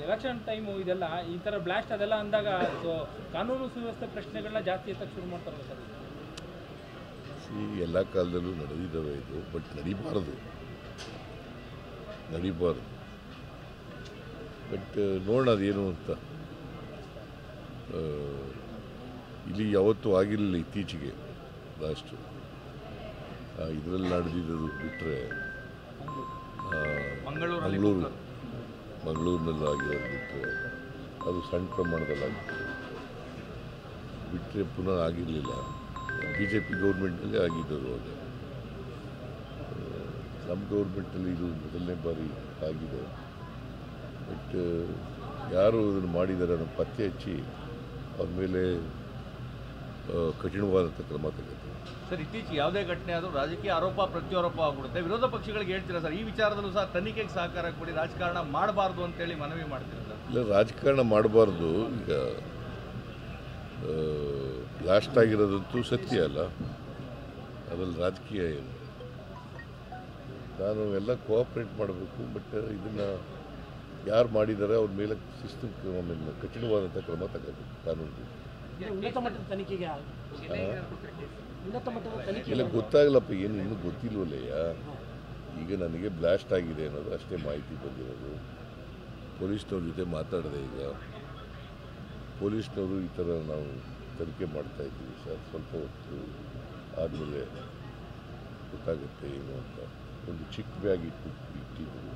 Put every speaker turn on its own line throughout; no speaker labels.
Election time ಇದೆಲ್ಲ ಈ ಥರ ಬ್ಲಾಸ್ಟ್ ಅದೆಲ್ಲ ಅಂದಾಗ ಕಾನೂನು ಸುವ್ಯವಸ್ಥೆ ಪ್ರಶ್ನೆಗಳನ್ನ ಜಾಸ್ತಿ ಎತ್ತಕ್ಕೆ ಶುರು ಮಾಡ್ತಾರಲ್ಲ ಸರ್.
ಎಲ್ಲ ಕಾಲದಲ್ಲೂ ನಡೆದಿದ್ದಾವೆ ಇದು, ಬಟ್ ನಡಿಬಾರದು. ಬಟ್ ನೋಡೋಣ ಅದೇನು ಅಂತ. ಇಲ್ಲಿ ಯಾವತ್ತೂ ಆಗಿರಲಿಲ್ಲ ಇತ್ತೀಚೆಗೆ ಲಾಸ್ಟು ಇದರಲ್ಲಿ ನಡೆದಿದ್ದು ಬಿಟ್ಟರೆ ಮಂಗಳೂರಿನಲ್ಲಿ ಆಗಿರೋದು ಬಿಟ್ಟರೆ ಅದು ಸಣ್ಣ ಪ್ರಮಾಣದಲ್ಲಾಗಿತ್ತು. ಬಿಟ್ಟರೆ ಪುನಃ ಆಗಿರಲಿಲ್ಲ. BJP ಗೌರ್ಮೆಂಟಲ್ಲೇ ಆಗಿದ್ದರು ಅದು. ನಮ್ಮ ಗೌರ್ಮೆಂಟಲ್ಲಿ ಇದು ಮೊದಲನೇ ಬಾರಿ ಆಗಿದೆ. ಬಟ್ ಯಾರು ಅದನ್ನು ಮಾಡಿದ್ದಾರೆ ಅನ್ನೋ ಪತ್ತೆ ಹಚ್ಚಿ ಅವ್ರ ಮೇಲೆ ಕಠಿಣವಾದಂಥ ಕ್ರಮ ತಗೋತಾರೆ.
ಸರ್, ಇತ್ತೀಚೆಗೆ ಯಾವುದೇ ಘಟನೆ ಆದರೂ ರಾಜಕೀಯ ಆರೋಪ ಪ್ರತ್ಯಾರೋಪ ಆಗ್ಬಿಡುತ್ತೆ. ವಿರೋಧ ಪಕ್ಷಗಳಿಗೆ ಹೇಳ್ತೀರಾ ಸರ್, ಈ ವಿಚಾರದಲ್ಲೂ ಸಹ ತನಿಖೆಗೆ ಸಹಕಾರ ಕೊಡಿ, ರಾಜಕಾರಣ ಮಾಡಬಾರ್ದು ಅಂತೇಳಿ ಮನವಿ ಮಾಡ್ತೀರಾ ಸರ್?
ಇಲ್ಲ, ರಾಜಕಾರಣ ಮಾಡಬಾರ್ದು. ಈಗ ಬ್ಲಾಸ್ಟ್ ಆಗಿರೋದಂತೂ ಸತ್ಯ ಅಲ್ಲ, ಅದರಲ್ಲಿ ರಾಜಕೀಯ ಏನು. ನಾನು ಎಲ್ಲ ಕೋಆಪ್ರೇಟ್ ಮಾಡಬೇಕು. ಬಟ್ ಇದನ್ನು ಯಾರು ಮಾಡಿದ್ದಾರೆ ಅವ್ರ ಮೇಲೆ ಶಿಸ್ತು ಕಠಿಣವಾದಂಥ ಕ್ರಮ ತಗೋಬೇಕು ಕಾನೂನು.
ಉನ್ನತ ಮಟ್ಟದ ತನಿಖೆಗೆ
ಎಲ್ಲ ಗೊತ್ತಾಗಲ್ಲಪ್ಪ, ಏನು ಇನ್ನೂ ಗೊತ್ತಿಲ್ವಲ್ಲಯ್ಯ. ಈಗ ನನಗೆ ಬ್ಲಾಸ್ಟ್ ಆಗಿದೆ ಅನ್ನೋದು ಅಷ್ಟೇ ಮಾಹಿತಿ ಬಂದಿರೋದು. ಪೊಲೀಸ್ನವ್ರ ಜೊತೆ ಮಾತಾಡಿದೆ. ಈಗ ಪೊಲೀಸ್ನವರು ಈ ಥರ ನಾವು ತನಿಖೆ ಮಾಡ್ತಾಯಿದ್ದೀವಿ ಸರ್, ಸ್ವಲ್ಪ ಹೊತ್ತು ಆದಮೇಲೆ ಗೊತ್ತಾಗುತ್ತೆ ಏನು ಅಂತ. ಒಂದು ಚಿಕ್ಕ ಬ್ಯಾಗ್ ಇಟ್ಟಿದ್ರು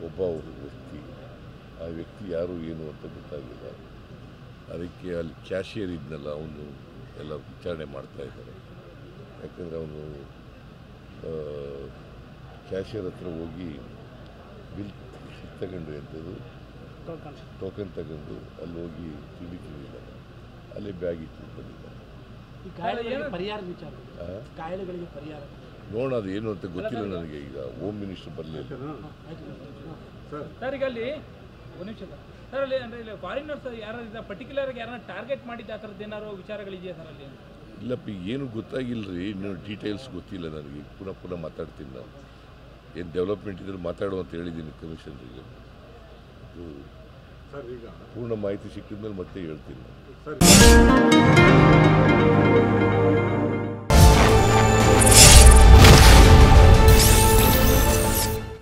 ಒಬ್ಬ ವ್ಯಕ್ತಿ. ಆ ವ್ಯಕ್ತಿ ಯಾರು ಏನು ಅಂತ ಗೊತ್ತಾಗಿಲ್ಲ. ಅದಕ್ಕೆ ಅಲ್ಲಿ ಕ್ಯಾಶಿಯರ್ ಇದ್ನಲ್ಲ, ಅವನು ಎಲ್ಲ ವಿಚಾರಣೆ ಮಾಡ್ತಾಯಿದ್ದಾರೆ. ಯಾಕಂದರೆ ಅವನು ಕ್ಯಾಶಿಯರ್ ಹತ್ರ ಹೋಗಿ ಬಿಲ್ ತಗೊಂಡು ಎಂಥದ್ದು ಟೋಕನ್ ತಗೊಂಡು ಅಲ್ಲಿ ಹೋಗಿ ತಿಳಿದಿಲ್ಲ, ಅಲ್ಲಿ ಬ್ಯಾಗ್ ಇಟ್ಟು ಬಂದಿದ್ದಾರೆ. ನೋಡೋಣ ಅದು ಏನು ಅಂತ ಗೊತ್ತಿಲ್ಲ ನನಗೆ. ಈಗ ಹೋಮ್ ಮಿನಿಸ್ಟರ್ ಬರಲಿಲ್ಲ
ಸರ್. ಈಗ ಅಲ್ಲಿ ಒಂದು ನಿಮಿಷ ಸರ್, ಅಲ್ಲಿ ಅಂದರೆ ಇಲ್ಲಿ ಫಾರಿನರ್ಸ್ ಯಾರು ಪರ್ಟಿಕ್ಯುಲರ್ ಯಾರನ್ನ ಟಾರ್ಗೆಟ್ ಮಾಡಿದ್ದು ಆ ಥರದ್ದು ಏನಾದ್ರು ವಿಚಾರಗಳಿದೆಯಾ ಸರ್ ಅಲ್ಲಿ?
ಇಲ್ಲಪ್ಪ, ಏನು ಗೊತ್ತಾಗಿಲ್ಲ ರೀ, ಇನ್ನೂ ಡೀಟೇಲ್ಸ್ ಗೊತ್ತಿಲ್ಲ ನನಗೆ. ಪುನಃ ಮಾತಾಡ್ತೀನಿ ನಾನು. ಏನು ಡೆವಲಪ್ಮೆಂಟ್ ಇದ್ರೆ ಮಾತಾಡು ಅಂತ ಹೇಳಿದ್ದೀನಿ ಕಮಿಷನರಿಗೆ. ಪೂರ್ಣ ಮಾಹಿತಿ ಸಿಕ್ಕಿದ ಮೇಲೆ ಮತ್ತೆ ಹೇಳ್ತೀನಿ ನಾನು.